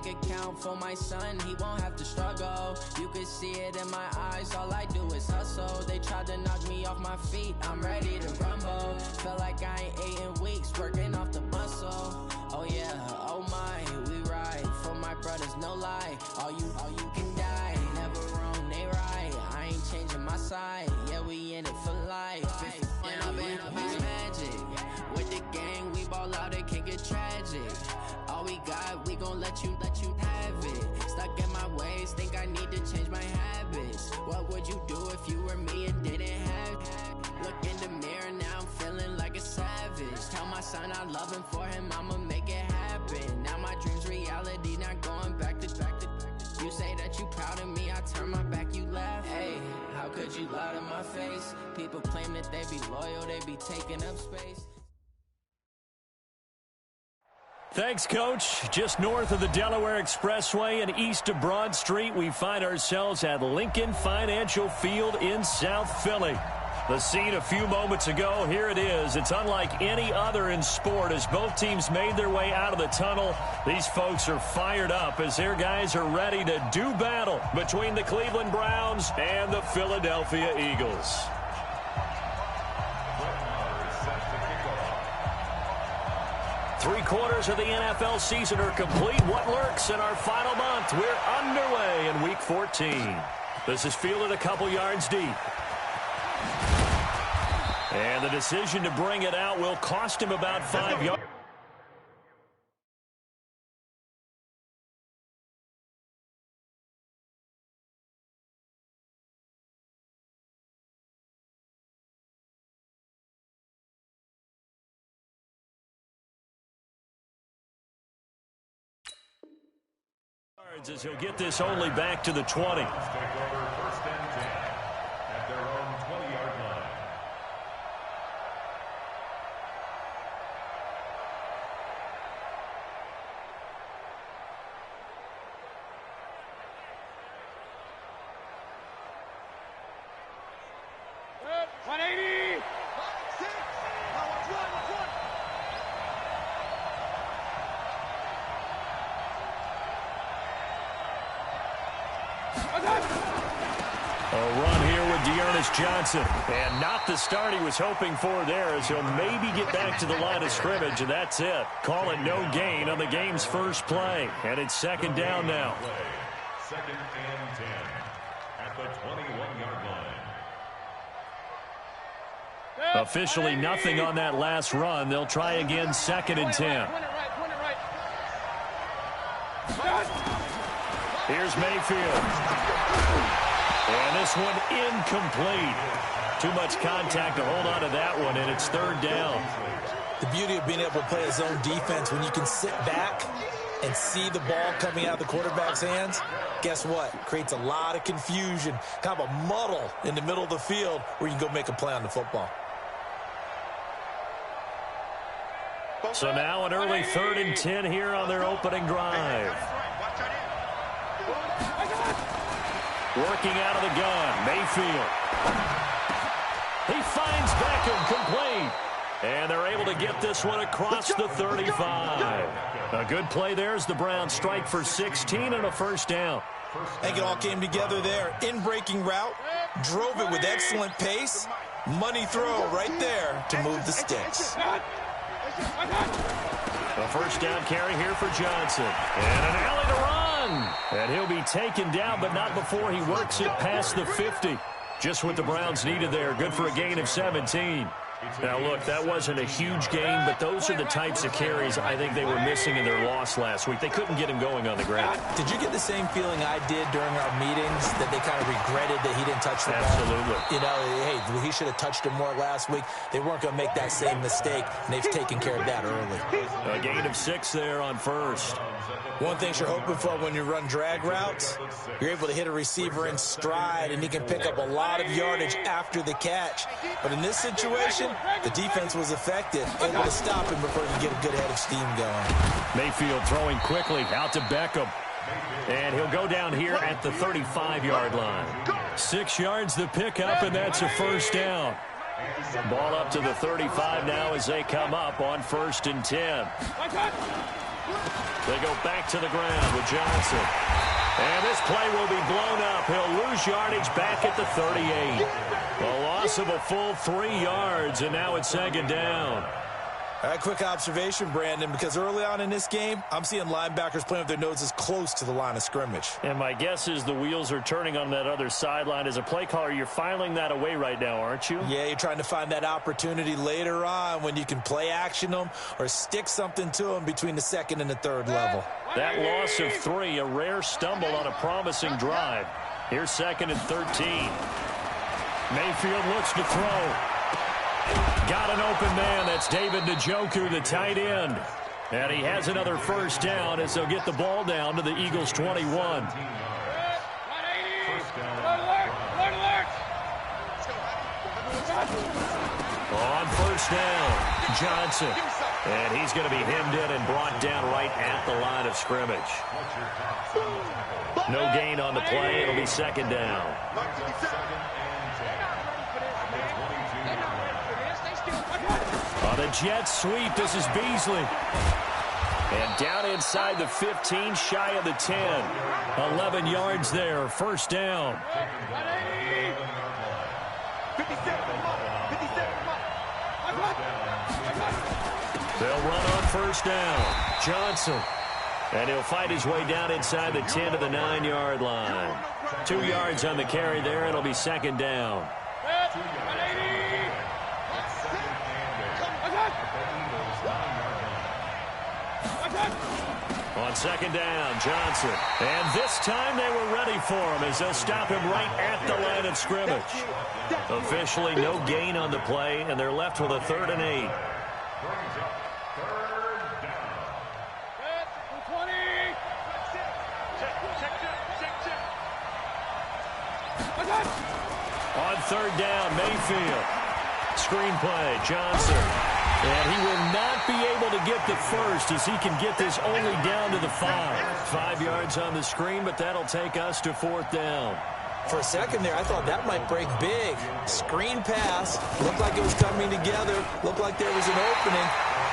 bank account for my son, he won't have to struggle. You can see it in my eyes, all I do is hustle. They tried to knock me off my feet, I'm ready to rumble. Felt like I ain't ate in weeks, working off the muscle. Oh yeah, oh my, we ride for my brothers, no lie. All you can die, never wrong, they right. I ain't changing my side, yeah, we in it for life. And I've been magic with the gang, we ball out, it can get tragic. All we got, we gon' let you have it. Stuck in my ways, think I need to change my habits. What would you do if you were me and didn't have it? Look in the mirror, now I'm feeling like a savage. Tell my son I love him, for him I'ma make it happen. Now my dream's reality, not going back to. You say that you proud of me, I turn my back, you laugh. Hey, how could you lie to my face? People claim that they be loyal, they be taking up space. Thanks, Coach. Just north of the Delaware Expressway and east of Broad Street, we find ourselves at Lincoln Financial Field in South Philly. The scene a few moments ago, here it is. It's unlike any other in sport as both teams made their way out of the tunnel. These folks are fired up as their guys are ready to do battle between the Cleveland Browns and the Philadelphia Eagles. Three-quarters of the NFL season are complete. What lurks in our final month? We're underway in Week 14. This is fielded a couple yards deep. And the decision to bring it out will cost him about 5 yards. As he'll get this only back to the 20. Take over first and 10 at their own 20-yard line. Good. 180. A run here with Johnson. And not the start he was hoping for there, as he'll maybe get back to the line of scrimmage, and that's it. Call it no gain on the game's first play. And it's second down now. Second and 10 at the 21-yard line. Officially nothing on that last run. They'll try again, second and 10. Here's Mayfield. And this one incomplete. Too much contact to hold on to that one, and it's third down. The beauty of being able to play a zone defense, when you can sit back and see the ball coming out of the quarterback's hands, guess what? Creates a lot of confusion, kind of a muddle in the middle of the field where you can go make a play on the football. So now an early third and 10 here on their opening drive. Working out of the gun, Mayfield. He finds Beckham complete. And they're able to get this one across the 35. A good play there as the Browns strike for 16 and a first down. I think it all came together there. In-breaking route, drove it with excellent pace. Money throw right there to move the sticks. A first down carry here for Johnson. And an alley to run. And he'll be taken down, but not before he works it past the 50. Just what the Browns needed there. Good for a gain of 17. Now, look, that wasn't a huge gain, but those are the types of carries I think they were missing in their loss last week. They couldn't get him going on the ground. Did you get the same feeling I did during our meetings, that they kind of regretted that he didn't touch the ball? Absolutely. You know, hey, he should have touched him more last week. They weren't going to make that same mistake, and they've taken care of that early. A gain of 6 there on first. One thing you're hoping for when you run drag routes, you're able to hit a receiver in stride, and he can pick up a lot of yardage after the catch. But in this situation, the defense was effective, able to stop him before he could get a good head of steam going. Mayfield throwing quickly out to Beckham. And he'll go down here at the 35-yard line. 6 yards the pickup, and that's a first down. Ball up to the 35 now as they come up on 1st and 10. They go back to the ground with Johnson. And this play will be blown up. He'll lose yardage back at the 38. A loss of a full 3 yards, and now it's second down. All right, quick observation, Brandon, because early on in this game, I'm seeing linebackers playing with their noses close to the line of scrimmage. And my guess is the wheels are turning on that other sideline. As a play caller, you're filing that away right now, aren't you? Yeah, you're trying to find that opportunity later on when you can play action them or stick something to them between the second and the third level. That loss of 3, a rare stumble on a promising drive. Here's 2nd and 13. Mayfield looks to throw. Got an open man. That's David Njoku, the tight end. And he has another first down as they'll get the ball down to the Eagles' 21. On first down, Johnson. And he's going to be hemmed in and brought down right at the line of scrimmage. No gain on the play. It'll be second down. On the jet sweep, this is Beasley. And down inside the 15, shy of the 10. 11 yards there, first down. They'll run on first down. Johnson. And he'll fight his way down inside the 10 to the 9-yard line. 2 yards on the carry there. It'll be second down. On second down, Johnson. And this time they were ready for him as they'll stop him right at the line of scrimmage. Officially no gain on the play, and they're left with a 3rd and 8. On 3rd down, Mayfield. Screenplay, Johnson. And he will not be able to get the first as he can get this only down to the 5. 5 yards on the screen, but that'll take us to 4th down. For a second there, I thought that might break big. Screen pass. Looked like it was coming together. Looked like there was an opening.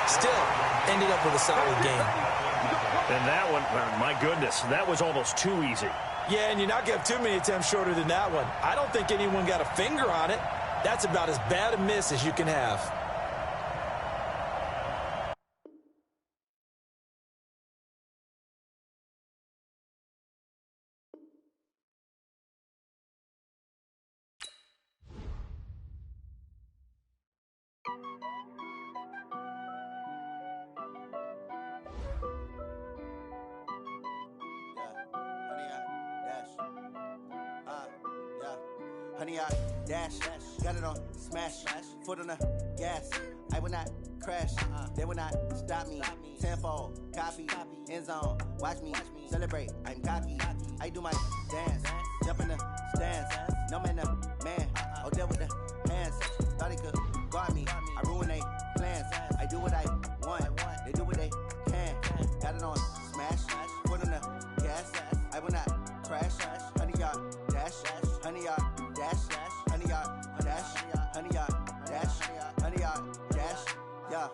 Still, ended up with a solid game. And that one, my goodness, that was almost too easy. Yeah, and you're not going to have too many attempts shorter than that one. I don't think anyone got a finger on it. That's about as bad a miss as you can have. Honey, I dash, got it on smash, foot on the gas. I will not crash, they will not stop me. Tenfold, copy, end zone, watch me celebrate. I'm cocky, I do my dance, jump in the stands. No man, man, oh deal with the hands. Thought he could guard me, I ruin they plans. I do what I want, they do what they can. Got it on smash, foot on the gas. I will not crash, honey, y'all dash, honey, y'all. Dash, honey, y'all, dash, honey, y'all, dash, honey, y'all, dash, yeah.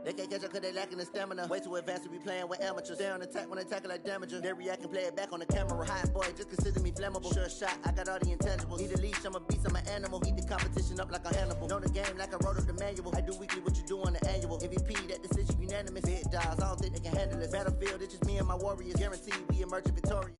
They can't catch up cause they lacking the stamina. Way too advanced to be playing with amateurs. Stay on attack when they tackle like damager. They react and play it back on the camera. Hot boy, just consider me flammable. Sure shot, I got all the intangibles. Need a leash, I'm a beast, I'm an animal. Eat the competition up like a Hannibal. Know the game like I wrote up the manual. I do weekly what you do on the annual. MVP, that decision unanimous. Big dogs, I don't think they can handle it. Battlefield, it's just me and my warriors. Guaranteed we emerge victorious.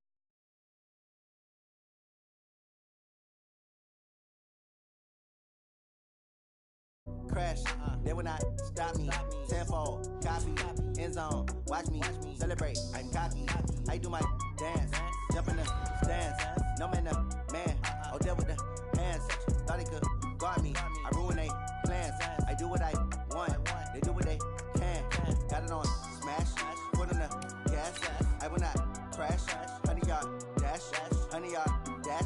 Crash, they will not stop me. Tenfold, copy, end zone, watch me celebrate. I'm cocky, I do my dance, jump in the stands. No man, man, oh deal with the hands. Thought he could guard me, I ruin they plans. I do what I want, they do what they can. Got it on smash, foot on the gas. I will not crash, honey, y'all dash, honey, y'all dash,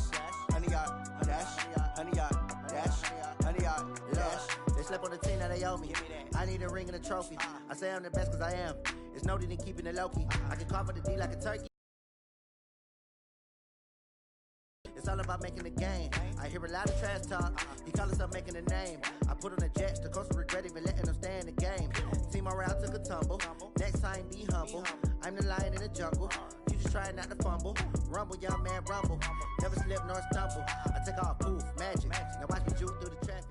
honey, y'all dash, honey, y'all dash, honey, y'all dash. Slept on the team that they owe me. I need a ring and a trophy. I say I'm the best cause I am. It's noted in keeping it low-key. I can carve the D like a turkey. It's all about making the game. I hear a lot of trash talk. He call himself making a name. I put on the jets. The coach will regret even letting them stay in the game. Team my route took a tumble. Next time, be humble. I'm the lion in the jungle. You just try not to fumble. Rumble, young man, rumble. Never slip nor stumble. I take off, poof, magic. Now watch me juke through the traffic.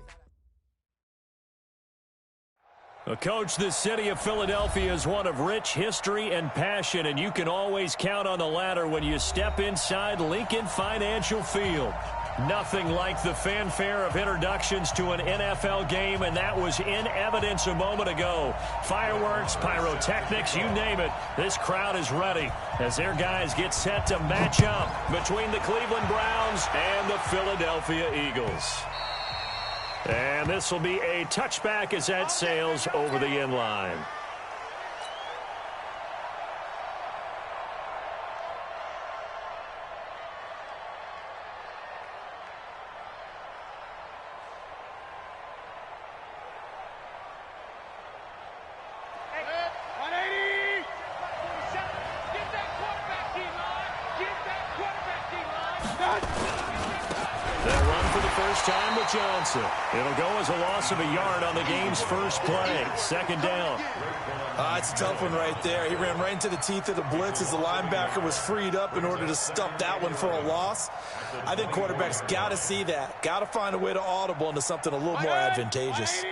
Coach, the city of Philadelphia is one of rich history and passion, and you can always count on the latter when you step inside Lincoln Financial Field. Nothing like the fanfare of introductions to an NFL game, and that was in evidence a moment ago. Fireworks, pyrotechnics, you name it. This crowd is ready as their guys get set to match up between the Cleveland Browns and the Philadelphia Eagles. And this will be a touchback as that sails over the end line. Johnson. It'll go as a loss of a yard on the game's first play. Second down. It's a tough one right there. He ran right into the teeth of the blitz as the linebacker was freed up in order to stuff that one for a loss. I think quarterbacks got to see that. Got to find a way to audible into something a little more advantageous.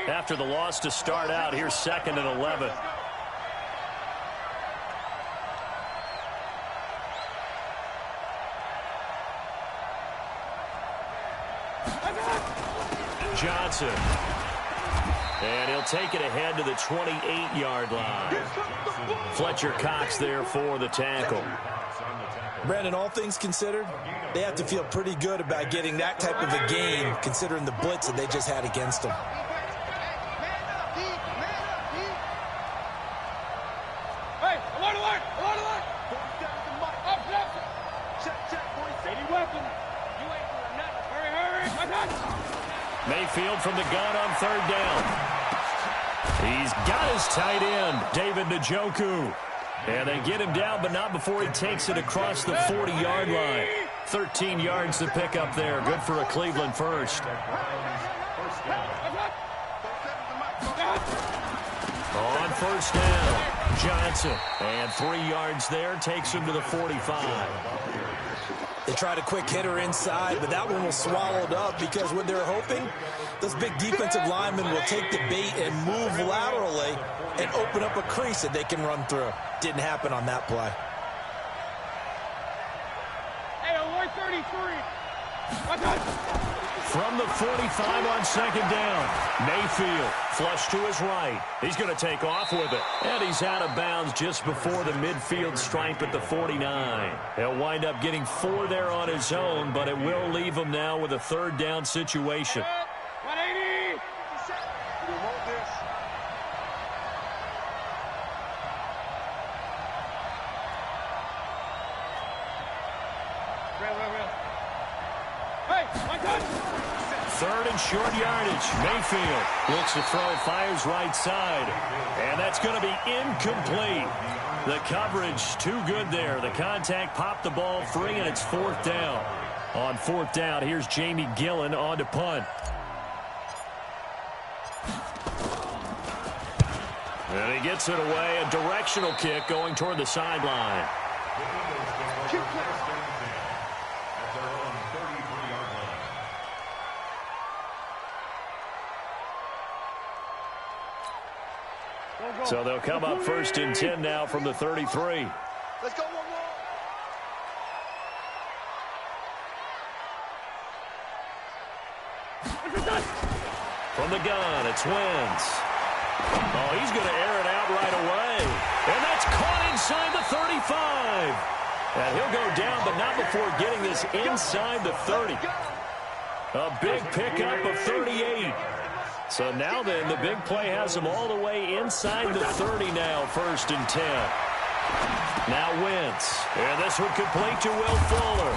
After the loss to start out, here's 2nd and 11. Johnson. And he'll take it ahead to the 28-yard line. Fletcher Cox there for the tackle. Brandon, all things considered, they have to feel pretty good about getting that type of a game considering the blitz that they just had against them. Hey, alert, alert, alert, alert! Up, check, boys. Steady weapon. You ain't doing nothing. Hurry, hurry. Mayfield from the gun on 3rd down. He's got his tight end, David Njoku. And they get him down, but not before he takes it across the 40-yard line. 13 yards to pick up there. Good for a Cleveland first. On 1st down, Johnson. And 3 yards there, takes him to the 45. They tried a quick hitter inside, but that one was swallowed up because what they're hoping, those big defensive linemen will take the bait and move laterally and open up a crease that they can run through. Didn't happen on that play. Hey, alert 33. From the 45 on 2nd down, Mayfield flush to his right. He's going to take off with it. And he's out of bounds just before the midfield stripe at the 49. He'll wind up getting 4 there on his own, but it will leave him now with a 3rd down situation. 180. You want this? Real. Hey, my God. 3rd and short yardage. Mayfield looks to throw, fires right side. And that's going to be incomplete. The coverage too good there. The contact popped the ball free, and it's 4th down. On 4th down, here's Jamie Gillen on to punt. And he gets it away. A directional kick going toward the sideline. So they'll come up 1st and 10 now from the 33. Let's go one more. From the gun, it's Wentz. Oh, he's going to air it out right away. And that's caught inside the 35. And he'll go down, but not before getting this inside the 30. A big pickup of 38. So now then, the big play has him all the way inside the 30 now, 1st and 10. Now Wentz. And this one complete to Will Fuller.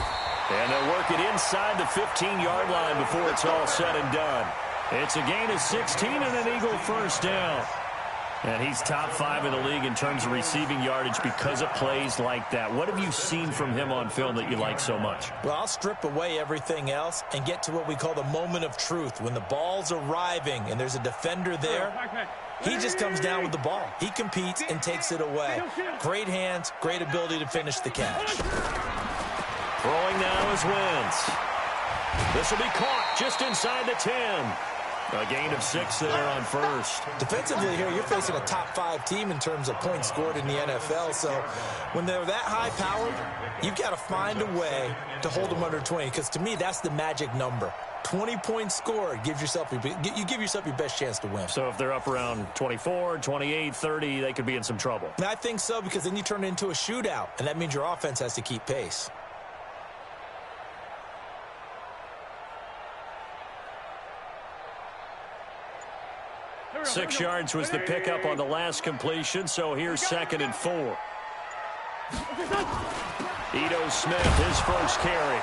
And they'll work it inside the 15-yard line before it's all said and done. It's a gain of 16 and an Eagle 1st down. And he's top 5 in the league in terms of receiving yardage because of plays like that. What have you seen from him on film that you like so much? Well, I'll strip away everything else and get to what we call the moment of truth. When the ball's arriving and there's a defender there, He just comes down with the ball. He competes and takes it away. Great hands, great ability to finish the catch. Throwing now is Wentz. This will be caught just inside the 10. A gain of 6 there on first. Defensively here, you're facing a top 5 team in terms of points scored in the NFL. So when they're that high powered, you've got to find a way to hold them under 20. Because to me, that's the magic number. 20 points scored, you give yourself your best chance to win. So if they're up around 24, 28, 30, they could be in some trouble. And I think so, because then you turn it into a shootout, and that means your offense has to keep pace. Six yards was the pickup on the last completion, so here's 2nd and 4. Ito Smith, his first carry.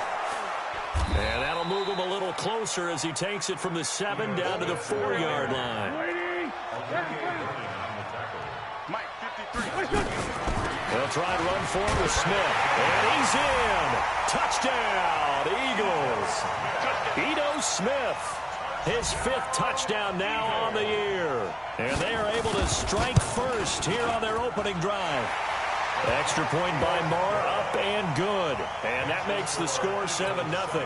And that'll move him a little closer as he takes it from the 7 down to the 4-yard line. They'll try and run forward with Smith. And he's in. Touchdown, Eagles. Ito Smith. His 5th touchdown now on the year. And they are able to strike first here on their opening drive. Extra point by Marr, up and good. And that makes the score 7-0.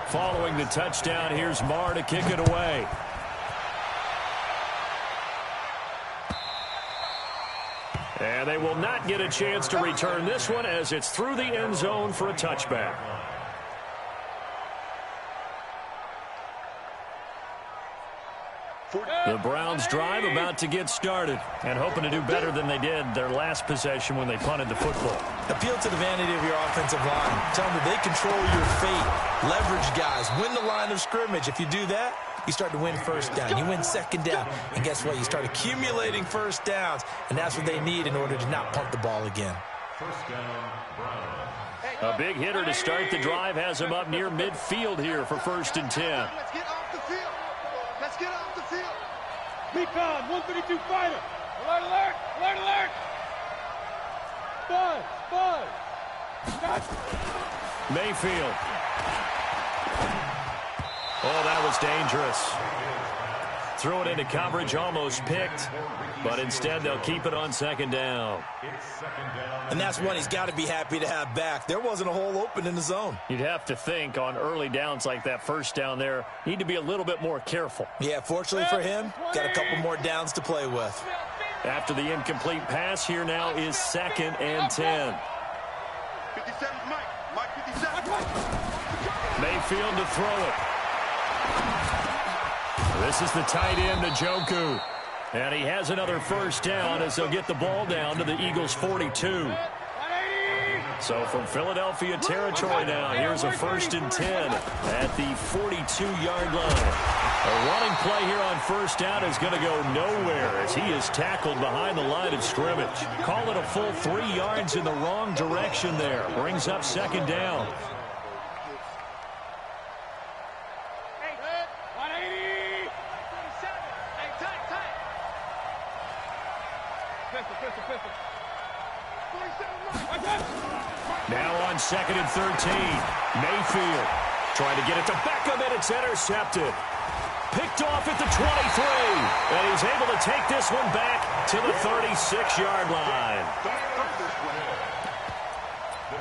Following the touchdown, here's Marr to kick it away. And they will not get a chance to return this one as it's through the end zone for a touchback. The Browns drive about to get started and hoping to do better than they did their last possession when they punted the football. Appeal to the vanity of your offensive line. Tell them that they control your fate. Leverage guys. Win the line of scrimmage. If you do that, you start to win first down. You win second down. And guess what? You start accumulating first downs. And that's what they need in order to not punt the ball again. First down, Browns. A big hitter to start the drive has him up near midfield here for 1st and 10. Let's get off the field. Let's get off the field. Recon, 132 fighter. Alert, alert, alert, alert. Buzz, buzz. Stop. Mayfield. Oh, that was dangerous. Threw it into coverage, almost picked, but instead they'll keep it on 2nd down. And that's one he's got to be happy to have back. There wasn't a hole open in the zone. You'd have to think on early downs like that, first down there, need to be a little bit more careful. Yeah, fortunately for him, got a couple more downs to play with. After the incomplete pass, here now is 2nd and 10. 57, Mike 57. Mayfield to throw it. This is the tight end, Njoku. And he has another first down as they'll get the ball down to the Eagles' 42. So from Philadelphia territory now, here's a 1st and 10 at the 42-yard line. A running play here on first down is going to go nowhere as he is tackled behind the line of scrimmage. Call it a full 3 yards in the wrong direction there. Brings up 2nd down. Now on 2nd and 13. Mayfield trying to get it to Beckham, and it's intercepted. Picked off at the 23. And he's able to take this one back to the 36-yard line. The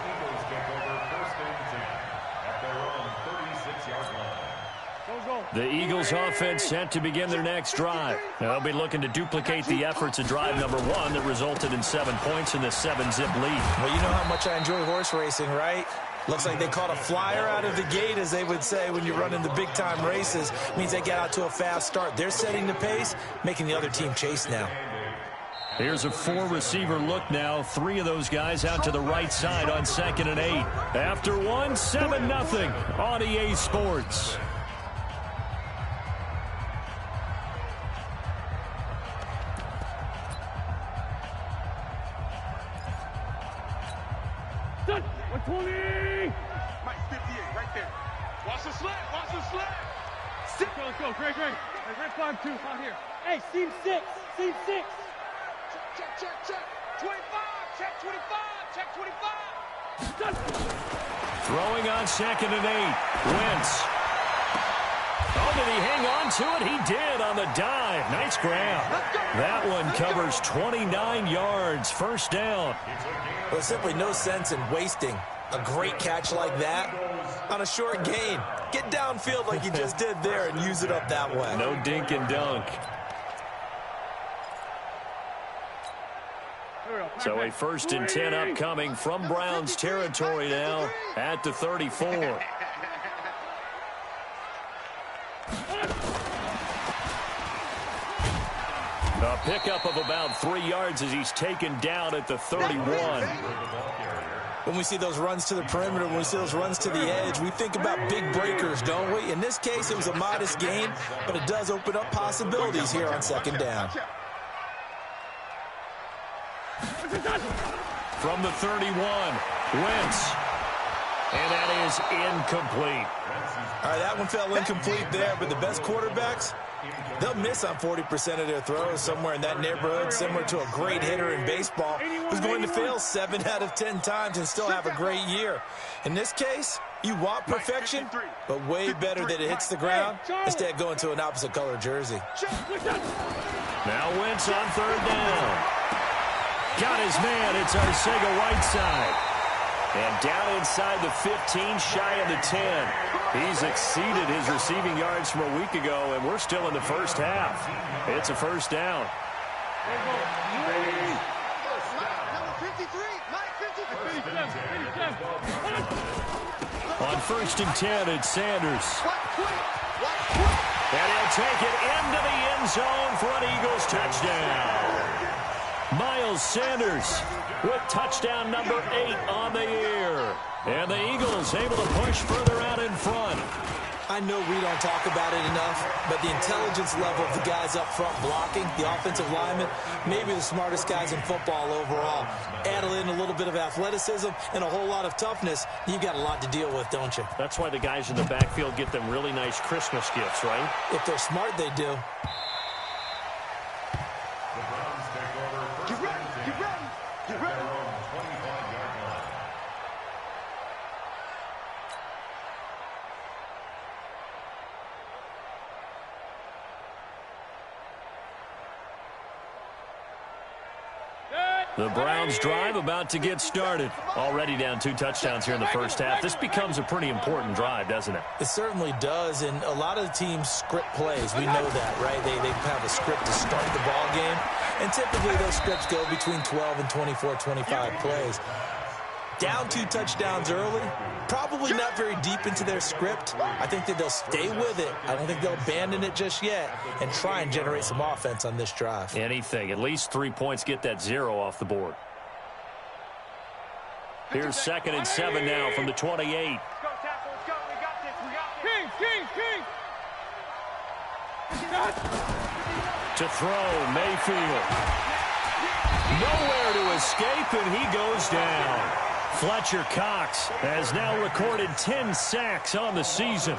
Eagles take over 1st and 10 at their own 36-yard line. The Eagles offense set to begin their next drive. Now, they'll be looking to duplicate the efforts of drive number 1 that resulted in 7 points in the 7-zip lead. Well, you know how much I enjoy horse racing, right? Looks like they caught a flyer out of the gate, as they would say when you run in the big-time races. Means they get out to a fast start. They're setting the pace, making the other team chase now. Here's a 4-receiver look now. 3 of those guys out to the right side on 2nd and 8. After 1, 7-0 on EA Sports. Mike 58, right there. Watch the sled, watch the sled. Let's go, Greg. Greg 5-2, out here. Hey, seam 6, seam 6. Check. 25, check 25. Throwing on 2nd and 8. Wentz. Oh, did he hang on to it? He did on the dive. Nice grab. That one covers 29 yards. First down. There's simply no sense in wasting a great catch like that on a short gain. Get downfield like you just did there and use it up that way. No dink and dunk. So a 1st and 10 upcoming from Browns territory now at the 34. A pickup of about 3 yards as he's taken down at the 31. When we see those runs to the perimeter, when we see those runs to the edge, we think about big breakers, don't we? In this case, it was a modest gain, but it does open up possibilities here on 2nd down. From the 31, Wentz. And that is incomplete. All right, that one fell incomplete there, but the best quarterbacks, they'll miss on 40% of their throws, somewhere in that neighborhood, similar to a great hitter in baseball who's going to fail 7 out of 10 times and still have a great year. In this case, you want perfection, but way better that it hits the ground instead of going to an opposite color jersey. Now Wentz on 3rd down. Got his man. It's Arcega-Whiteside. And down inside the 15, shy of the 10. He's exceeded his receiving yards from a week ago, and we're still in the first half. It's a first down. On 1st and 10, it's Sanders. And he'll take it into the end zone for an Eagles touchdown. Miles Sanders with touchdown number 8 on the year. And the Eagles able to push further out in front. I know we don't talk about it enough, but the intelligence level of the guys up front blocking, the offensive linemen, maybe the smartest guys in football overall. Add in a little bit of athleticism and a whole lot of toughness, you've got a lot to deal with, don't you? That's why the guys in the backfield get them really nice Christmas gifts, right? If they're smart, they do. The Browns drive about to get started. Already down 2 touchdowns here in the first half. This becomes a pretty important drive, doesn't it? It certainly does, and a lot of the teams script plays. We know that, right? They have a script to start the ball game, and typically those scripts go between 12 and 24, 25 plays. Down 2 touchdowns early, probably not very deep into their script. I think that they'll stay with it. I don't think they'll abandon it just yet and try and generate some offense on this drive. Anything. At least 3 points, get that 0 off the board. Here's 2nd and 7 now from the 28. Let's go, tackle. Let's go. We got this. We got this. King. To throw, Mayfield. Nowhere to escape, and he goes down. Fletcher Cox has now recorded 10 sacks on the season.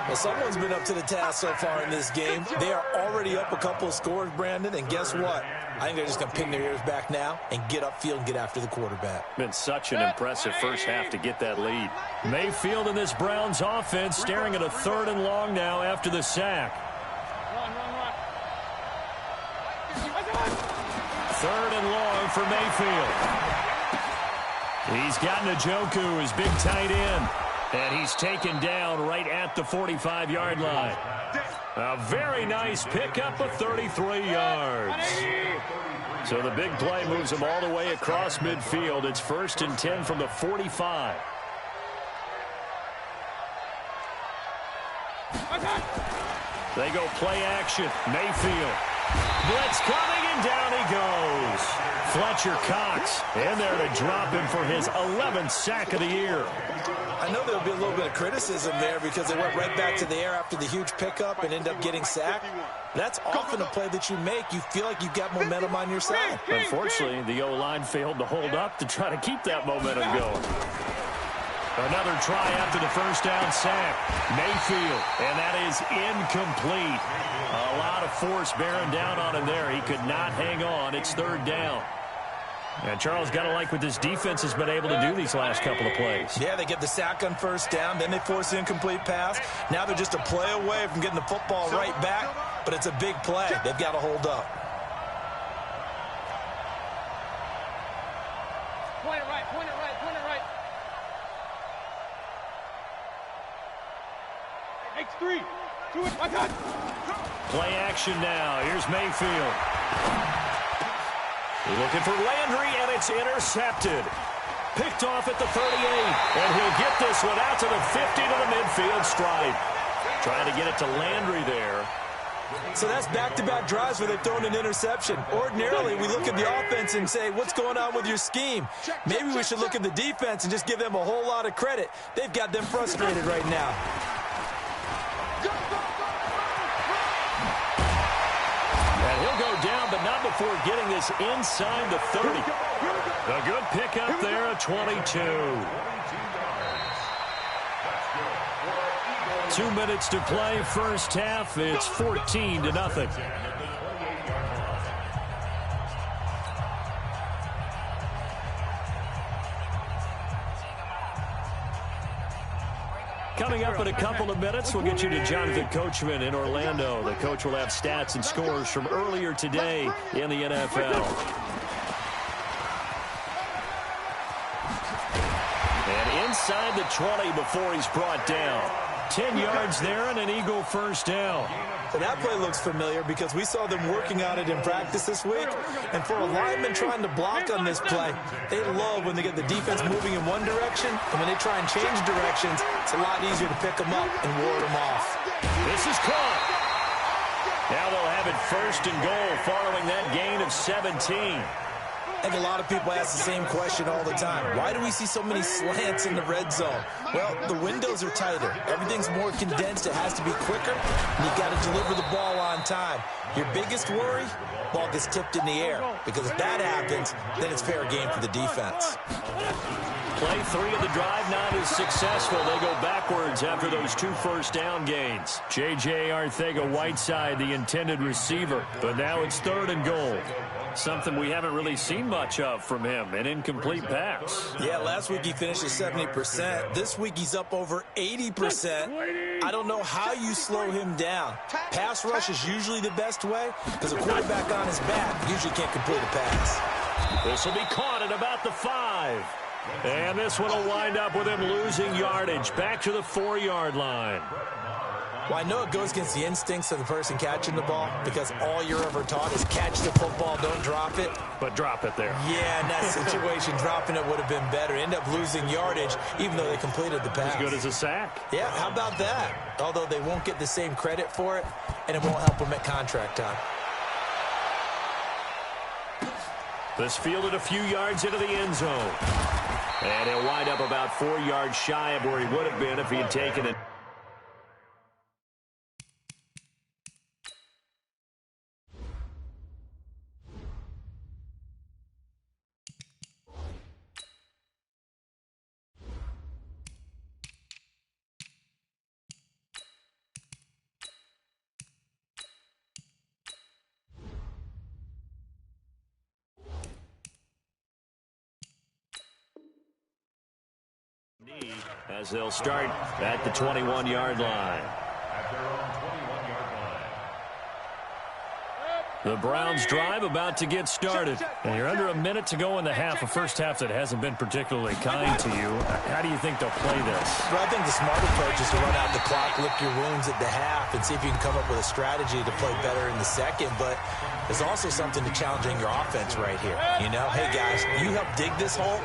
Well, someone's been up to the task so far in this game. They are already up a couple of scores, Brandon, and guess what? I think they're just going to pin their ears back now and get upfield and get after the quarterback. Been such an impressive first half to get that lead. Mayfield in this Browns offense staring at a 3rd and long now after the sack. Run. 3rd and long for Mayfield. He's got Njoku, his big tight end, and he's taken down right at the 45-yard line. A very nice pickup of 33 yards. So the big play moves him all the way across midfield. It's 1st and 10 from the 45. They go play action. Mayfield. Blitz coming, and down he goes. Fletcher Cox in there to drop him for his 11th sack of the year. I know there'll be a little bit of criticism there because they went right back to the air after the huge pickup and end up getting sacked. That's often a play that you make. You feel like you've got momentum on your side. Unfortunately, the O-line failed to hold up to try to keep that momentum going. Another try after the first down sack. Mayfield, and that is incomplete. A lot of force bearing down on him there. He could not hang on. It's 3rd down. And Charles, got to like what this defense has been able to do these last couple of plays. Yeah, they get the sack on first down, then they force the incomplete pass. Now they're just a play away from getting the football right back, but it's a big play. They've got to hold up. Point it right, point it right, point it right. X3, 2 it, my God. Play action now. Here's Mayfield. Looking for Landry, and it's intercepted. Picked off at the 38, and he'll get this one out to the 50 to the midfield stripe. Trying to get it to Landry there. So that's back-to-back drives where they've thrown an interception. Ordinarily, we look at the offense and say, what's going on with your scheme? Maybe we should look at the defense and just give them a whole lot of credit. They've got them frustrated right now. And he'll go down, but not before getting this inside the 30. A good pickup there at 22. 2 minutes to play, first half. It's 14-0. Coming up in a couple of minutes, we'll get you to Jonathan Coachman in Orlando. The coach will have stats and scores from earlier today in the NFL. And inside the 20 before he's brought down. 10 yards there and an Eagle first down. So that play looks familiar because we saw them working on it in practice this week. And for a lineman trying to block on this play, they love when they get the defense moving in one direction. And when they try and change directions, it's a lot easier to pick them up and ward them off. This is caught. Now they'll have it first and goal following that gain of 17. I think a lot of people ask the same question all the time. Why do we see so many slants in the red zone? Well, the windows are tighter. Everything's more condensed. It has to be quicker, and you've got to deliver the ball on time. Your biggest worry? Ball gets tipped in the air. Because if that happens, then it's fair game for the defense. Play 3 of the drive not as successful. They go backwards after those 2 first down gains. J.J. Arcega-Whiteside, the intended receiver. But now it's 3rd and goal. Something we haven't really seen much of from him, an incomplete pass. Yeah, last week he finished at 70%. This week he's up over 80%. I don't know how you slow him down. Pass rush is usually the best way because a quarterback on his back usually can't complete a pass. This will be caught at about the 5. And this one will wind up with him losing yardage back to the 4-yard line. Well, I know it goes against the instincts of the person catching the ball because all you're ever taught is catch the football, don't drop it. But drop it there. Yeah, in that situation, dropping it would have been better. End up losing yardage, even though they completed the pass. As good as a sack. Yeah, how about that? Although they won't get the same credit for it, and it won't help them at contract time. This fielded a few yards into the end zone. And he'll wind up about 4 yards shy of where he would have been if he had taken it. As they'll start at the 21-yard line. At their own 21-yard line. The Browns drive about to get started. And you're under a minute to go in the half, a first half that hasn't been particularly kind to you. How do you think they'll play this? Well, I think the smart approach is to run out the clock, lick your wounds at the half, and see if you can come up with a strategy to play better in the second. But there's also something to challenging your offense right here. You know, hey, guys, you help dig this hole.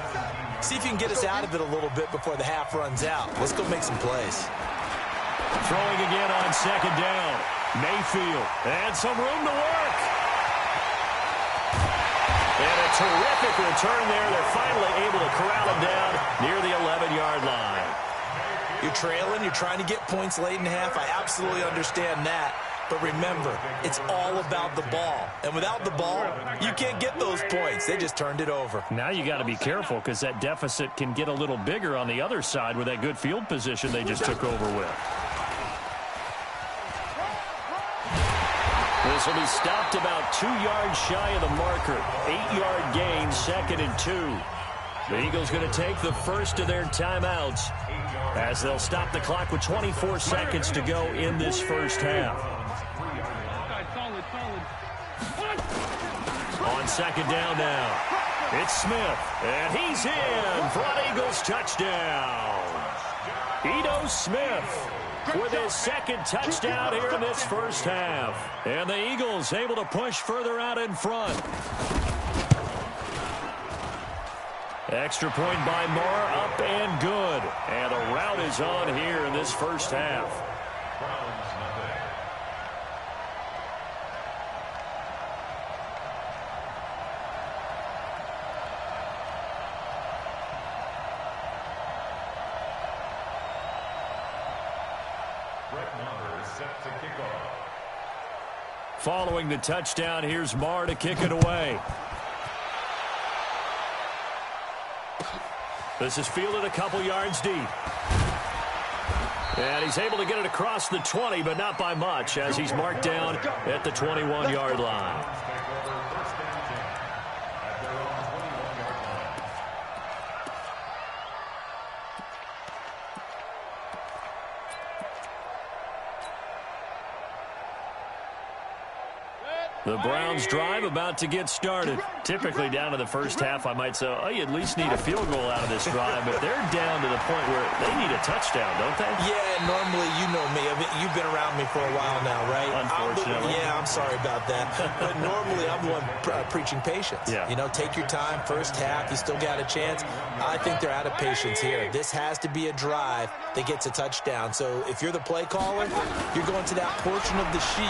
See if you can get us out of it a little bit before the half runs out. Let's go make some plays. Throwing again on 2nd down. Mayfield. And some room to work. And a terrific return there. They're finally able to corral him down near the 11-yard line. You're trailing. You're trying to get points late in half. I absolutely understand that. But remember, it's all about the ball. And without the ball, you can't get those points. They just turned it over. Now you got to be careful because that deficit can get a little bigger on the other side with that good field position they just took over with. This will be stopped about 2 yards shy of the marker. 8-yard gain, 2nd and 2. The Eagles going to take the first of their timeouts as they'll stop the clock with 24 seconds to go in this first half. On 2nd down now, it's Smith, and he's in for an Eagles touchdown. Ito Smith with his 2nd touchdown here in this first half. And the Eagles able to push further out in front. Extra point by Moore, up and good. And a rout is on here in this first half. Following the touchdown, here's Marr to kick it away. This is fielded a couple yards deep. And he's able to get it across the 20, but not by much, as he's marked down at the 21-yard line. The Browns drive about to get started. Typically down to the first half, I might say, oh, you at least need a field goal out of this drive, but they're down to the point where they need a touchdown, don't they? Yeah, normally, you know me. I mean, you've been around me for a while now, right? Unfortunately. I'm sorry about that. But normally, I'm the one preaching patience. Yeah. You know, take your time. First half, you still got a chance. I think they're out of patience here. This has to be a drive that gets a touchdown. So if you're the play caller, you're going to that portion of the sheet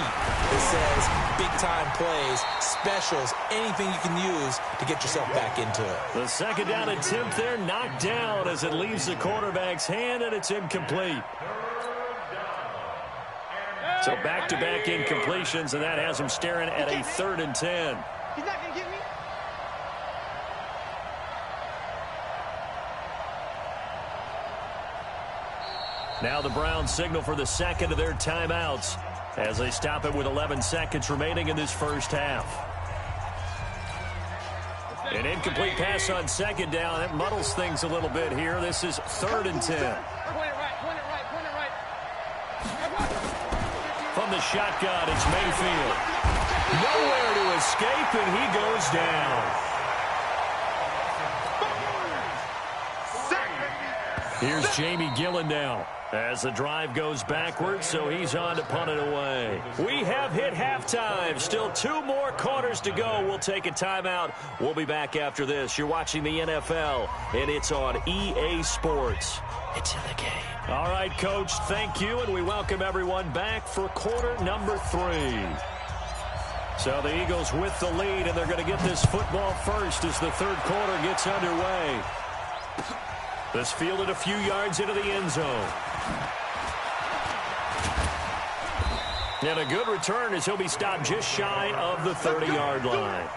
that says big-time plays, specials, anything you can use to get yourself back into it. The 2nd down attempt there knocked down as it leaves the quarterback's hand, and it's incomplete. So back-to-back incompletions, and that has him staring at a 3rd and 10. He's not going to get me. Now the Browns signal for the 2nd of their timeouts as they stop it with 11 seconds remaining in this first half. An incomplete pass on 2nd down. That muddles things a little bit here. This is 3rd and 10. Point it right, point it right, point it right. From the shotgun, it's Mayfield. Nowhere to escape, and he goes down. Here's Jamie Gillen now as the drive goes backwards, so he's on to punt it away. We have hit halftime. Still 2 more quarters to go. We'll take a timeout. We'll be back after this. You're watching the NFL, and it's on EA Sports. It's in the game. All right, Coach, thank you, and we welcome everyone back for quarter number 3. So the Eagles with the lead, and they're going to get this football first as the 3rd quarter gets underway. This fielded a few yards into the end zone. And a good return as he'll be stopped just shy of the 30-yard line.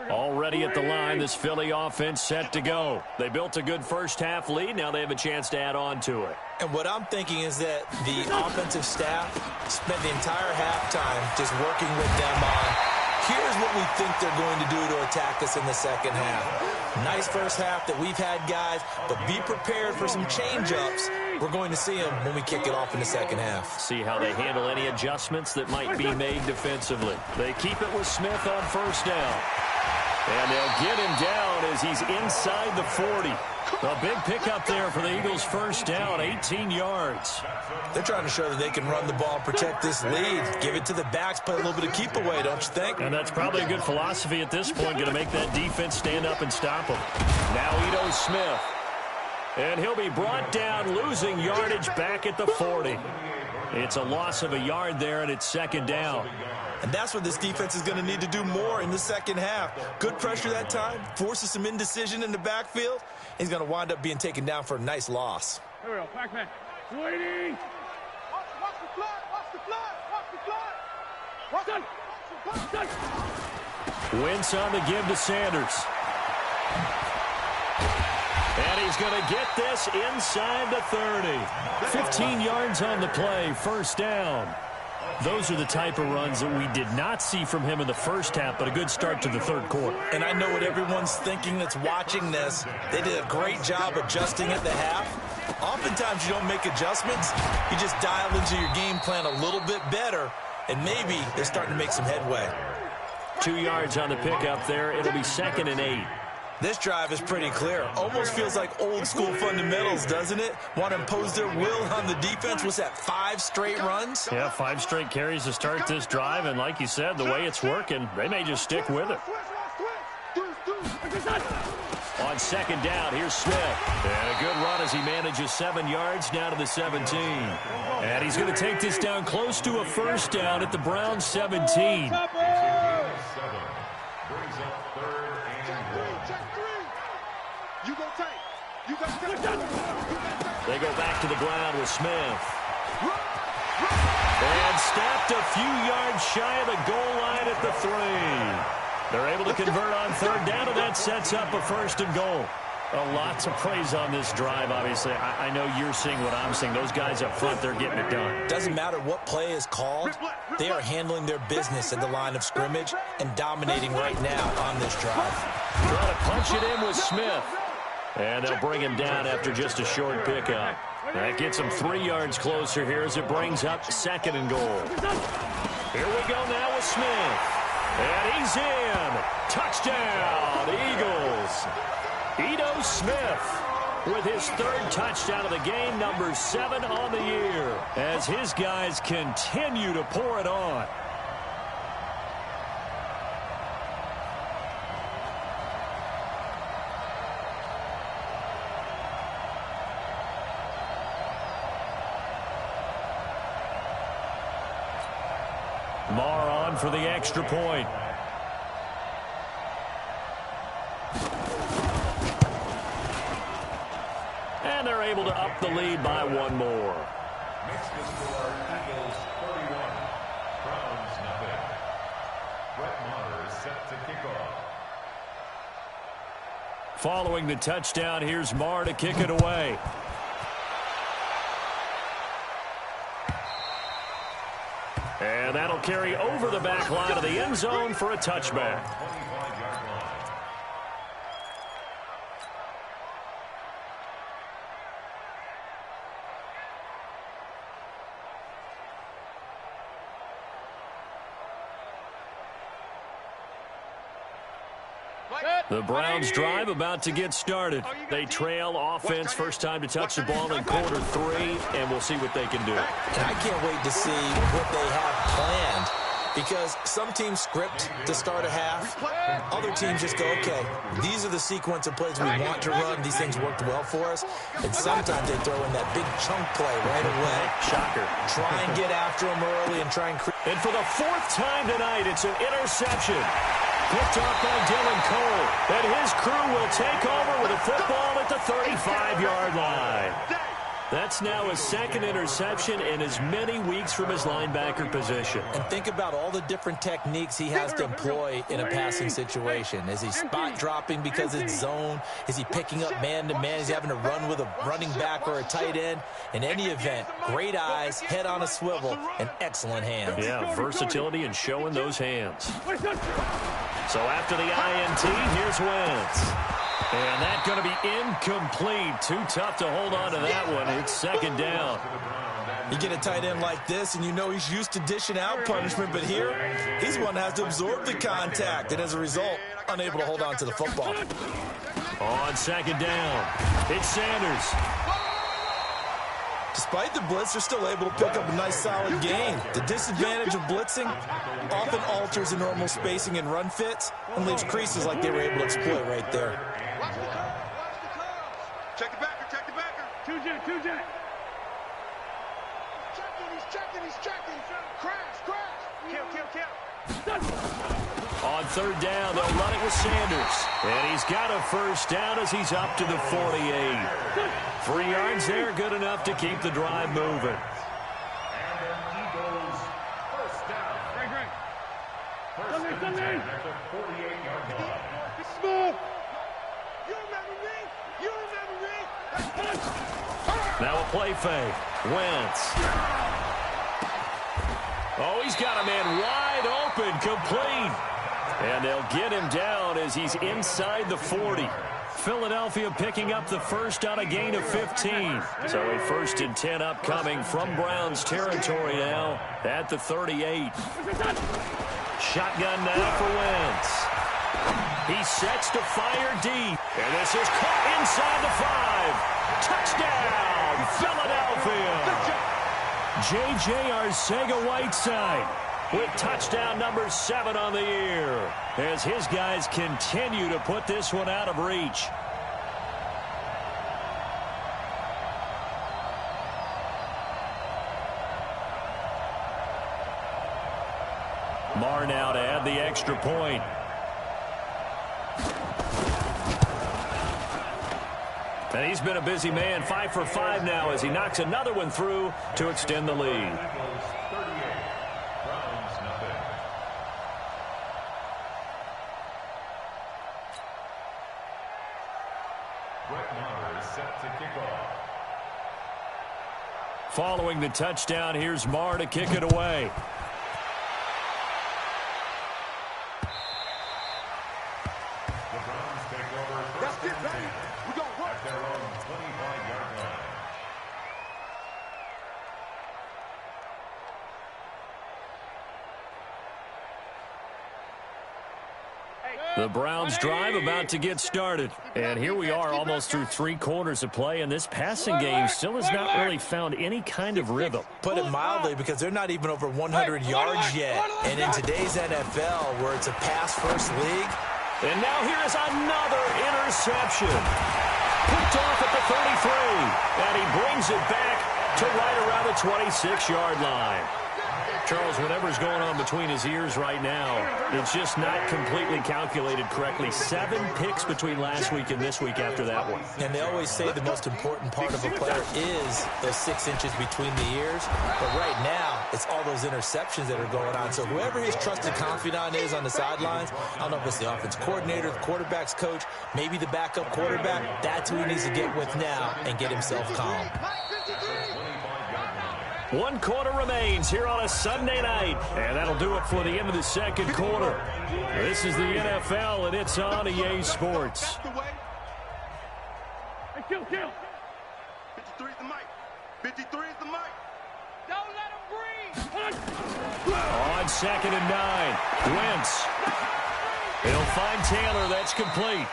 Already at the line, this Philly offense set to go. They built a good first half lead. Now they have a chance to add on to it. And what I'm thinking is that the offensive staff spent the entire halftime just working with them on, here's what we think they're going to do to attack us in the second half. Nice first half that we've had, guys, but be prepared for some change-ups. We're going to see them when we kick it off in the second half. See how they handle any adjustments that might be made defensively. They keep it with Smith on first down. And they'll get him down as he's inside the 40. A big pickup there for the Eagles' first down, 18 yards. They're trying to show that they can run the ball, protect this lead, give it to the backs, play a little bit of keep away, don't you think? And that's probably a good philosophy at this point, going to make that defense stand up and stop them. Now Ito Smith. And he'll be brought down, losing yardage back at the 40. It's a loss of a yard there, and it's second down. And that's what this defense is going to need to do more in the second half. Good pressure that time, forces some indecision in the backfield. He's going to wind up being taken down for a nice loss. Here we go, back man. Waiting. Watch the fly, watch the fly, watch the fly. Wentz on the give to Sanders. And he's going to get this inside the 30. 15 yards on the play, first down. Those are the type of runs that we did not see from him in the first half, but a good start to the third quarter. And I know what everyone's thinking that's watching this. They did a great job adjusting at the half. Oftentimes you don't make adjustments. You just dial into your game plan a little bit better, and maybe they're starting to make some headway. 2 yards on the pickup there. It'll be 2nd and 8. This drive is pretty clear. Almost feels like old school fundamentals, doesn't it? Want to impose their will on the defense. What's that, 5 straight runs? Yeah, 5 straight carries to start this drive. And like you said, the way it's working, they may just stick with it. On 2nd down, here's Smith. And a good run as he manages 7 yards down to the 17. And he's going to take this down close to a first down at the Browns 17. They go back to the ground with Smith. And stepped a few yards shy of the goal line at the 3. They're able to convert on 3rd down, and that sets up a 1st and goal. Lots of praise on this drive, obviously. I know you're seeing what I'm seeing. Those guys up front, they're getting it done. Doesn't matter what play is called. They are handling their business at the line of scrimmage and dominating right now on this drive. Trying to punch it in with Smith. And they'll bring him down after just a short pickup. That gets him 3 yards closer here as it brings up 2nd and goal. Here we go now with Smith. And he's in. Touchdown, Eagles. Ito Smith with his 3rd touchdown of the game, number 7 on the year, as his guys continue to pour it on. Marr on for the extra point. And they're able to up the lead by 1 more. Makes the score Eagles 31, Browns nothing. Brett Maher is set to kick off. Following the touchdown, here's Marr to kick it away. And that'll carry over the back line of the end zone for a touchback. 25-yard line. The Browns drive about to get started. They trail offense, first time to touch the ball in quarter 3, and we'll see what they can do. And I can't wait to see what they have planned, because some teams script to start a half. Other teams just go, okay, these are the sequence of plays we want to run. These things worked well for us. And sometimes they throw in that big chunk play right away. Shocker. Try and get after them early and try and create. And for the 4th time tonight, it's an interception. Picked off by Dylan Cole. And his crew will take over with a football at the 35-yard line. That's now his 2nd interception in as many weeks from his linebacker position. And think about all the different techniques he has to employ in a passing situation. Is he spot dropping because it's zone? Is he picking up man-to-man? Is he having to run with a running back or a tight end? In any event, great eyes, head on a swivel, and excellent hands. Yeah, versatility and showing those hands. So after the INT, here's Wentz. And that's going to be incomplete. Too tough to hold on to that one. It's 2nd down. You get a tight end like this, and you know he's used to dishing out punishment, but here, he's one that has to absorb the contact, and as a result, unable to hold on to the football. On 2nd down, it's Sanders. Despite the blitz, they're still able to pick up a nice solid gain. The disadvantage of blitzing often alters the normal spacing and run fits and leaves creases like they were able to exploit right there. Watch the curve. Check the backer, check the backer. Two jet. He's checking. Crash. Kill. On 3rd down, they'll run it with Sanders. And he's got a first down as he's up to the 48. 3 yards there, good enough to keep the drive moving. And an Eagles first down. Great. Sunday. That's a 48-yard line. Smooth. You remember me? You remember me? Now a play fake. Wentz. Oh, he's got a man wide open, complete. And they'll get him down as he's inside the 40. Philadelphia picking up the first on a gain of 15. So a 1st and 10 upcoming from Browns territory now at the 38. Shotgun now for Wentz. He sets to fire deep. And this is caught inside the 5. Touchdown, Philadelphia. J.J. Arcega-Whiteside with touchdown number 7 on the year as his guys continue to put this one out of reach. Marr now to add the extra point. And he's been a busy man, 5 for 5 now as he knocks another one through to extend the lead. Following the touchdown, here's Marr to kick it away. The Browns take over first and 10 at their own 25-yard line. The Browns drive about to get started. And here we are almost through 3 quarters of play, and this passing game still has not really found any kind of rhythm. Put it mildly, because they're not even over 100 yards yet. And in today's NFL, where it's a pass-first league. And now here is another interception. Picked off at the 33. And he brings it back to right around the 26-yard line. Charles, whatever's going on between his ears right now, it's just not completely calculated correctly. 7 picks between last week and this week after that one. And they always say the most important part of a player is those 6 inches between the ears. But right now, it's all those interceptions that are going on. So whoever his trusted confidant is on the sidelines, I don't know if it's the offense coordinator, the quarterback's coach, maybe the backup quarterback, that's who he needs to get with now and get himself calm. 1 quarter remains here on a Sunday night. And that'll do it for the end of the second quarter. This is the NFL, and it's on EA Sports. Hey, kill. 53 is the mic. 53 is the mic. Don't let him breathe. On 2nd and 9. Wentz. He'll find Taylor. That's complete.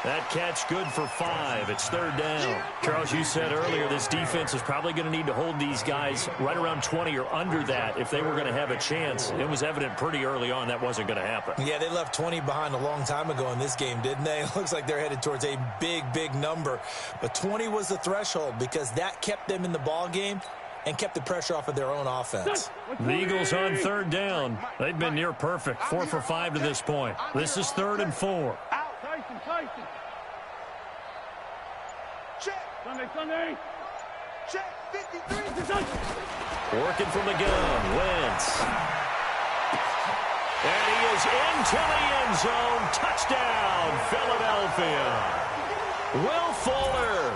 That catch good for 5. It's 3rd down. Charles, you said earlier this defense is probably going to need to hold these guys right around 20 or under that if they were going to have a chance. It was evident pretty early on that wasn't going to happen. Yeah, they left 20 behind a long time ago in this game, didn't they? It looks like they're headed towards a big number. But 20 was the threshold because that kept them in the ball game and kept the pressure off of their own offense. The Eagles on 3rd down. They've been near perfect. 4 for 5 to this point. This is 3rd and 4. Tyson. Check. Sunday. Check. 53. Working from the gun. Wentz. And he is into the end zone. Touchdown, Philadelphia. Will Fuller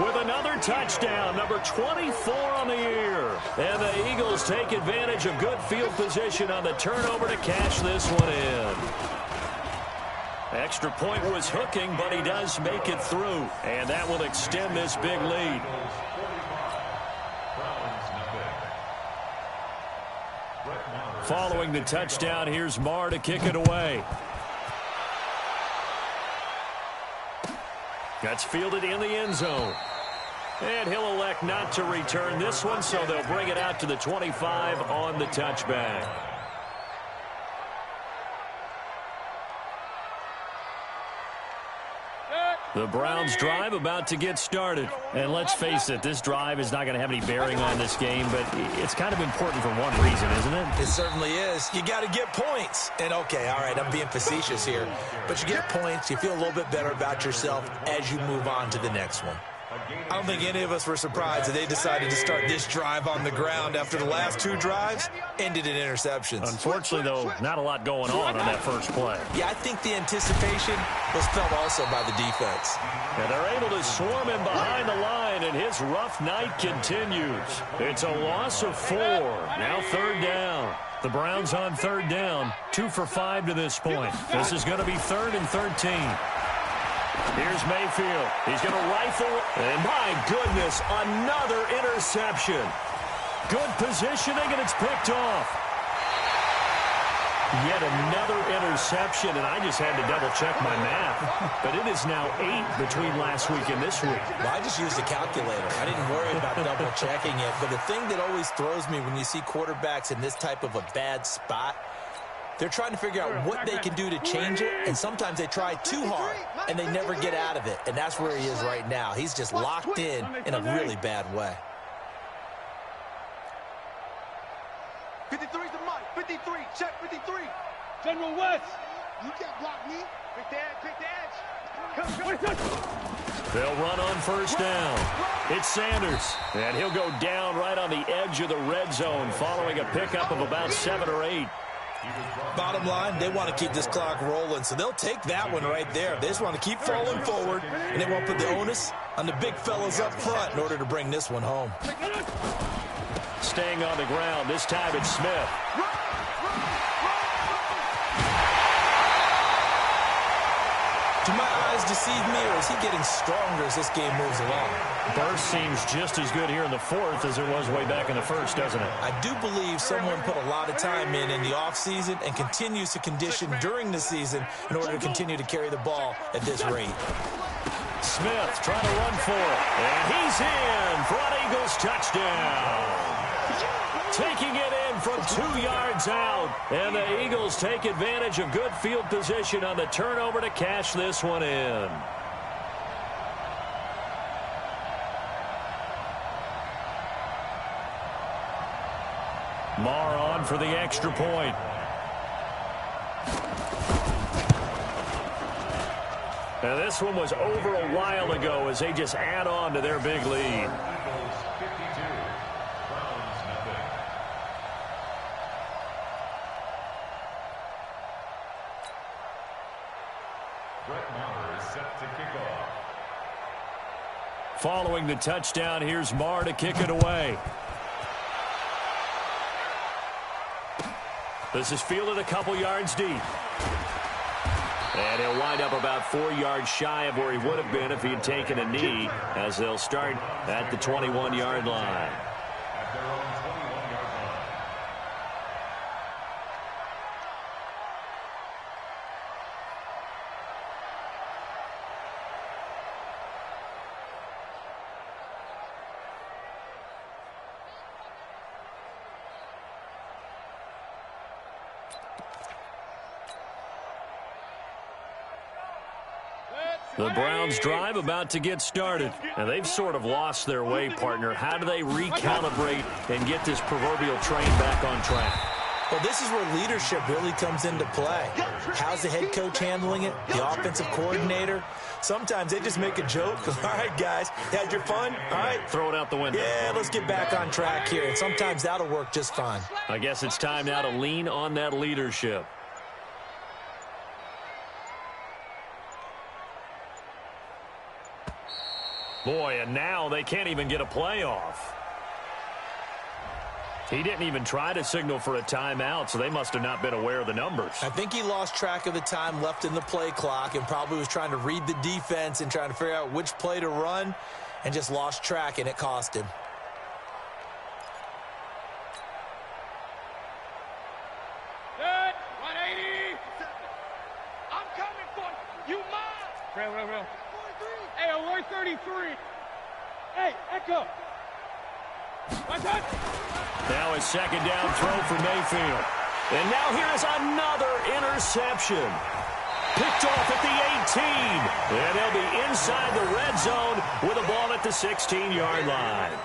with another touchdown, number 24 on the year. And the Eagles take advantage of good field position on the turnover to cash this one in. Extra point was hooking, but he does make it through. And that will extend this big lead. Following the touchdown, here's Marr to kick it away. That's fielded in the end zone. And he'll elect not to return this one, so they'll bring it out to the 25 on the touchback. The Browns drive about to get started. And let's face it, this drive is not going to have any bearing on this game, but it's kind of important for one reason, isn't it? It certainly is. You got to get points. And okay, all right, I'm being facetious here, but you get points, you feel a little bit better about yourself as you move on to the next one. I don't think any of us were surprised that they decided to start this drive on the ground after the last 2 drives ended in interceptions. Unfortunately, though, not a lot going on that first play. Yeah, I think the anticipation was felt also by the defense. And they're able to swarm him behind the line, and his rough night continues. It's a loss of 4. Now 3rd down. The Browns on 3rd down, 2 for 5 to this point. This is going to be 3rd and 13. Here's Mayfield. He's going to rifle. And my goodness, another interception. Good positioning, and it's picked off. Yet another interception, and I just had to double-check my math. But it is now 8 between last week and this week. Well, I just used a calculator. I didn't worry about double-checking it. But the thing that always throws me when you see quarterbacks in this type of a bad spot, they're trying to figure out what they can do to change it, and sometimes they try too hard, and they never get out of it. And that's where he is right now. He's just locked in a really bad way. 53's the mic. 53. Check 53. General West. You can't block me. Pick the edge. They'll run on 1st down. It's Sanders, and he'll go down right on the edge of the red zone following a pickup of about 7 or 8. Bottom line, they want to keep this clock rolling, so they'll take that one right there. They just want to keep falling forward, and they won't put the onus on the big fellas up front in order to bring this one home. Staying on the ground, this time it's Smith. Do my eyes deceive me, or is he getting stronger as this game moves along? Burst seems just as good here in the 4th as it was way back in the 1st, doesn't it? I do believe someone put a lot of time in the offseason and continues to condition during the season in order to continue to carry the ball at this rate. Smith trying to run for it, and he's in for an Eagles touchdown. Taking it in from 2 yards out, and the Eagles take advantage of good field position on the turnover to cash this one in. Marr on for the extra point. Now this one was over a while ago as they just add on to their big lead. Following the touchdown, here's Marr to kick it away. This is fielded a couple yards deep. And he'll wind up about 4 yards shy of where he would have been if he had taken a knee, as they'll start at the 21-yard line. At their own 21-yard line. The Browns drive about to get started, and they've sort of lost their way, partner. How do they recalibrate and get this proverbial train back on track? Well, this is where leadership really comes into play. How's the head coach handling it? The offensive coordinator? Sometimes they just make a joke. All right, guys, had your fun? All right. Throw it out the window. Yeah, let's get back on track here. And sometimes that'll work just fine. I guess it's time now to lean on that leadership. Boy, and now they can't even get a playoff. He didn't even try to signal for a timeout, so they must have not been aware of the numbers. I think he lost track of the time left in the play clock and probably was trying to read the defense and trying to figure out which play to run and just lost track, and it cost him. Good. 180. I'm coming for you. You mine. Real. Hey, alert 33. Hey, Echo. Now a second down throw for Mayfield. And now here is another interception. Picked off at the 18. And they'll be inside the red zone with a ball at the 16-yard line.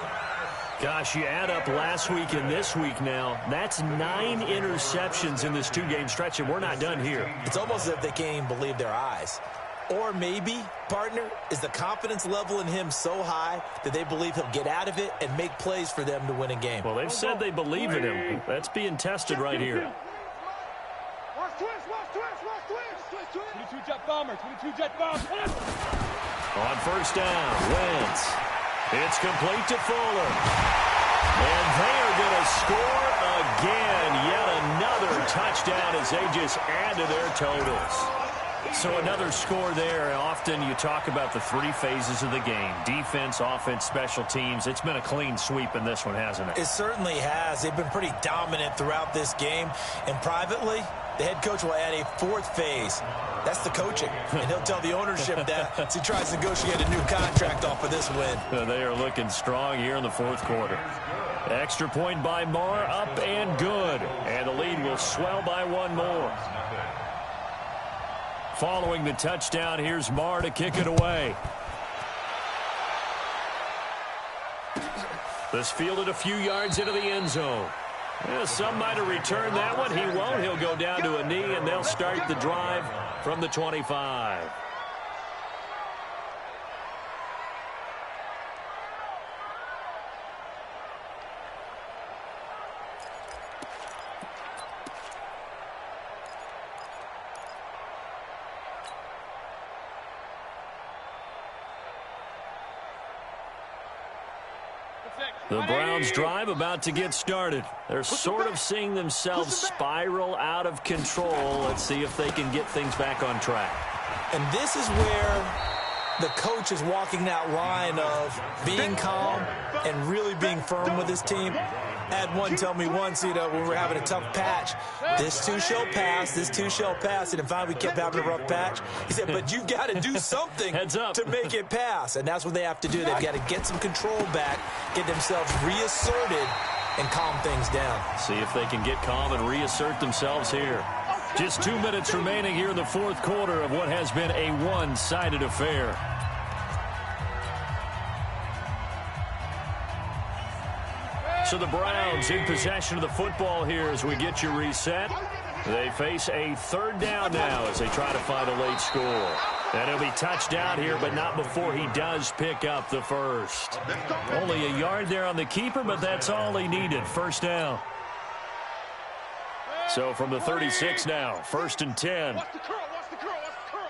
Gosh, you add up last week and this week now, that's 9 interceptions in this 2-game stretch, and we're not done here. It's almost as if they can't even believe their eyes. Or maybe, partner, is the confidence level in him so high that they believe he'll get out of it and make plays for them to win a game. Well, they've said they believe in him. That's being tested right here. Watch twist, watch twist, watch twist. 22 jet bomber, 22 jet bomber. On first down, Wentz. It's complete to Fuller. And they are going to score again. Yet another touchdown as they just add to their totals. So another score there. Often you talk about the three phases of the game. Defense, offense, special teams. It's been a clean sweep in this one, hasn't it? It certainly has. They've been pretty dominant throughout this game. And privately, the head coach will add a fourth phase. That's the coaching. And he'll tell the ownership that as he tries to negotiate a new contract off of this win. They are looking strong here in the fourth quarter. Extra point by Marr, up and good. And the lead will swell by one more. Following the touchdown, here's Marr to kick it away. This fielded a few yards into the end zone. Yeah, some might have returned that one. He won't. He'll go down to a knee, and they'll start the drive from the 25. The Browns drive about to get started. They're sort of seeing themselves spiral out of control. Let's see if they can get things back on track. And this is where the coach is walking that line of being calm and really being firm with his team. I had one tell me once, when we were having a tough patch, this too shall pass, this too shall pass. And finally we kept having a rough patch. He said, but you've got to do something to make it pass. And that's what they have to do. They've got to get some control back, get themselves reasserted, and calm things down. See if they can get calm and reassert themselves here. Just 2 minutes remaining here in the fourth quarter of what has been a one-sided affair. So the Browns in possession of the football here as we get you reset. They face a third down now as they try to find a late score. And he'll be touchdown here, but not before he does pick up the first. Only a yard there on the keeper, but that's all he needed. First down. So from the 36 now, 1st and 10. Watch the curl, watch the curl, watch the curl.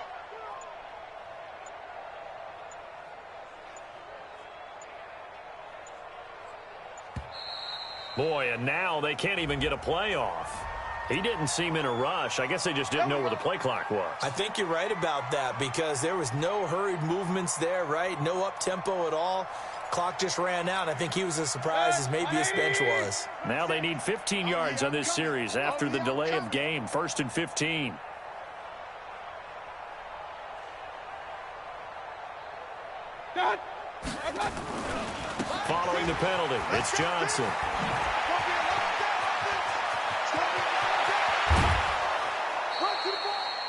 Boy, and now they can't even get a play off. He didn't seem in a rush. I guess they just didn't know where the play clock was. I think you're right about that because there was no hurried movements there, right? No up-tempo at all. Clock just ran out. I think he was as surprised as maybe his bench was. Now they need 15 yards on this series after the delay of game. 1st and 15. Following the penalty, it's Johnson.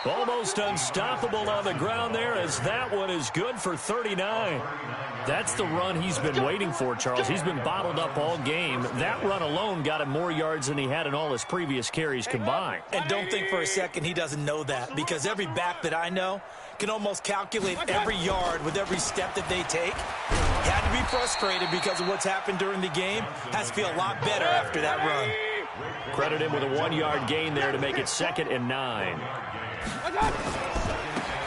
Almost unstoppable on the ground there as that one is good for 39. That's the run he's been waiting for, Charles. He's been bottled up all game. That run alone got him more yards than he had in all his previous carries combined. And don't think for a second he doesn't know that because every back that I know can almost calculate every yard with every step that they take. He had to be frustrated because of what's happened during the game. Has to feel a lot better after that run. Credit him with a 1-yard gain there to make it 2nd and 9.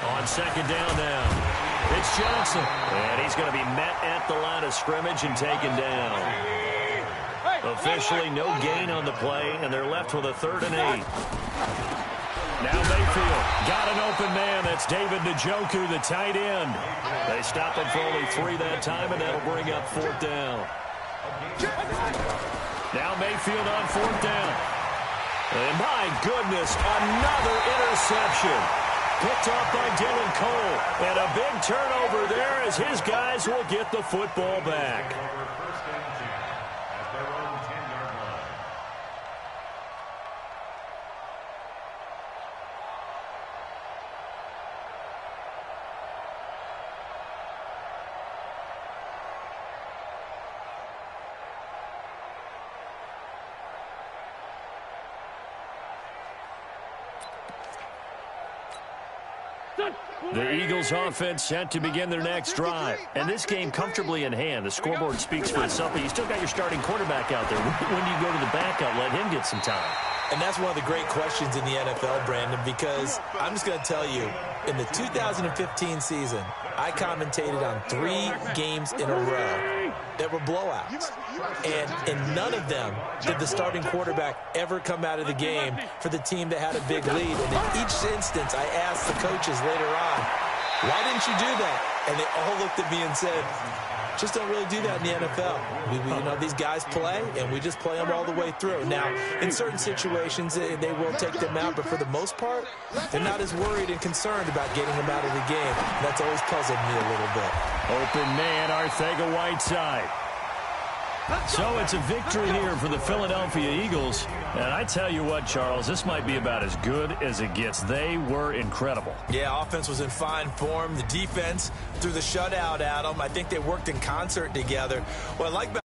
On 2nd down now, it's Johnson. And he's going to be met at the line of scrimmage and taken down. Officially no gain on the play, and they're left with a 3rd and 8. Now Mayfield got an open man. That's David Njoku, the tight end. They stop him for only 3 that time, and that'll bring up 4th down. Now Mayfield on 4th down. And my goodness, another interception. Picked off by Dylan Cole. And a big turnover there as his guys will get the football back. The Eagles offense set to begin their next drive. And this game comfortably in hand. The scoreboard speaks for itself, but you still got your starting quarterback out there. When do you go to the backup, let him get some time? And that's one of the great questions in the NFL, Brandon, because I'm just going to tell you, in the 2015 season, I commentated on 3 games in a row that were blowouts. And in none of them did the starting quarterback ever come out of the game for the team that had a big lead. And in each instance, I asked the coaches later on, why didn't you do that? And they all looked at me and said, just don't really do that in the NFL. These guys play, and we just play them all the way through. Now, in certain situations, they will take them out, but for the most part, they're not as worried and concerned about getting them out of the game. That's always puzzled me a little bit. Open man, Arcega-Whiteside. So it's a victory here for the Philadelphia Eagles. And I tell you what, Charles, this might be about as good as it gets. They were incredible. Yeah, offense was in fine form. The defense threw the shutout at them. I think they worked in concert together. What I like about